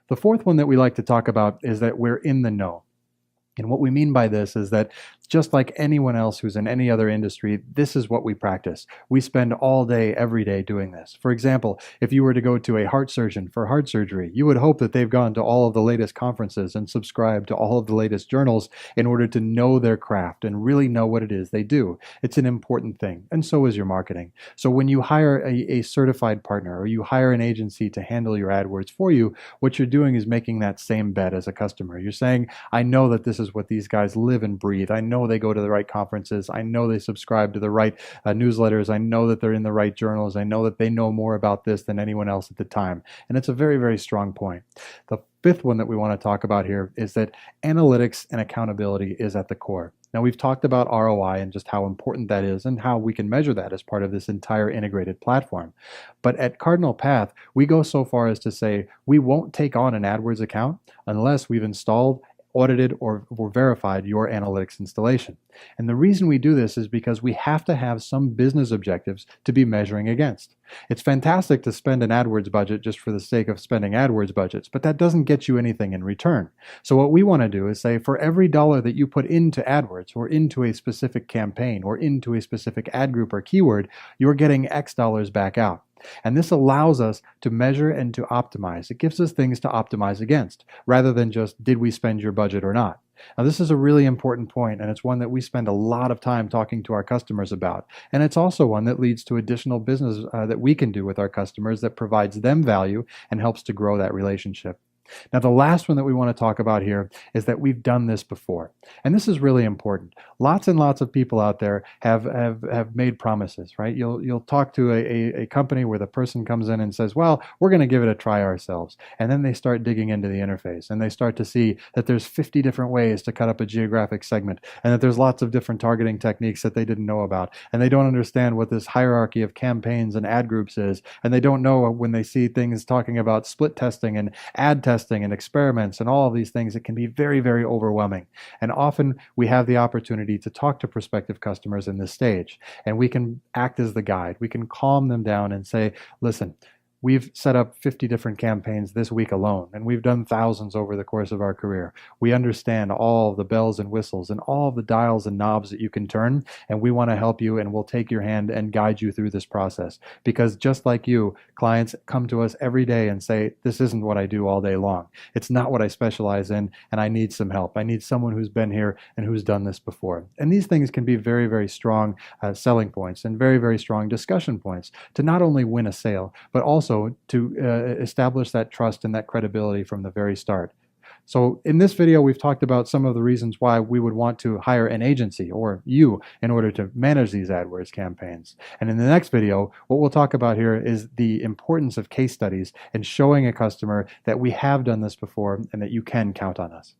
The fourth one that we like to talk about is that we're in the know. And what we mean by this is that just like anyone else who's in any other industry, this is what we practice. We spend all day, every day doing this. For example, if you were to go to a heart surgeon for heart surgery, you would hope that they've gone to all of the latest conferences and subscribed to all of the latest journals in order to know their craft and really know what it is they do. It's an important thing, and so is your marketing. So when you hire a certified partner or you hire an agency to handle your AdWords for you, what you're doing is making that same bet as a customer. You're saying, I know that this is what these guys live and breathe. I know they go to the right conferences. I know they subscribe to the right newsletters. I know that they're in the right journals. I know that they know more about this than anyone else at the time. And it's a very, very strong point. The fifth one that we want to talk about here is that analytics and accountability is at the core. Now, we've talked about ROI and just how important that is and how we can measure that as part of this entire integrated platform. But at Cardinal Path, we go so far as to say we won't take on an AdWords account unless we've installed, audited, or verified your analytics installation. And the reason we do this is because we have to have some business objectives to be measuring against. It's fantastic to spend an AdWords budget just for the sake of spending AdWords budgets, but that doesn't get you anything in return. So what we want to do is say, for every dollar that you put into AdWords or into a specific campaign or into a specific ad group or keyword, you're getting X dollars back out. And this allows us to measure and to optimize. It gives us things to optimize against, rather than just, did we spend your budget or not? Now, this is a really important point, and it's one that we spend a lot of time talking to our customers about. And it's also one that leads to additional business that we can do with our customers that provides them value and helps to grow that relationship. Now, the last one that we want to talk about here is that we've done this before. And this is really important. Lots and lots of people out there have made promises, right? You'll talk to a company where the person comes in and says, well, we're going to give it a try ourselves. And then they start digging into the interface and they start to see that there's 50 different ways to cut up a geographic segment and that there's lots of different targeting techniques that they didn't know about. And they don't understand what this hierarchy of campaigns and ad groups is. And they don't know when they see things talking about split testing and ad testing and experiments and all of these things, it can be very, very overwhelming. And often we have the opportunity to talk to prospective customers in this stage, and we can act as the guide. We can calm them down and say, listen, we've set up 50 different campaigns this week alone, and we've done thousands over the course of our career. We understand all the bells and whistles and all the dials and knobs that you can turn, and we want to help you, and we'll take your hand and guide you through this process. Because just like you, clients come to us every day and say, this isn't what I do all day long. It's not what I specialize in, and I need some help. I need someone who's been here and who's done this before. And these things can be very, very strong selling points and very, very strong discussion points to not only win a sale, but also to establish that trust and that credibility from the very start. So in this video, we've talked about some of the reasons why we would want to hire an agency or you in order to manage these AdWords campaigns. And in the next video, what we'll talk about here is the importance of case studies and showing a customer that we have done this before and that you can count on us.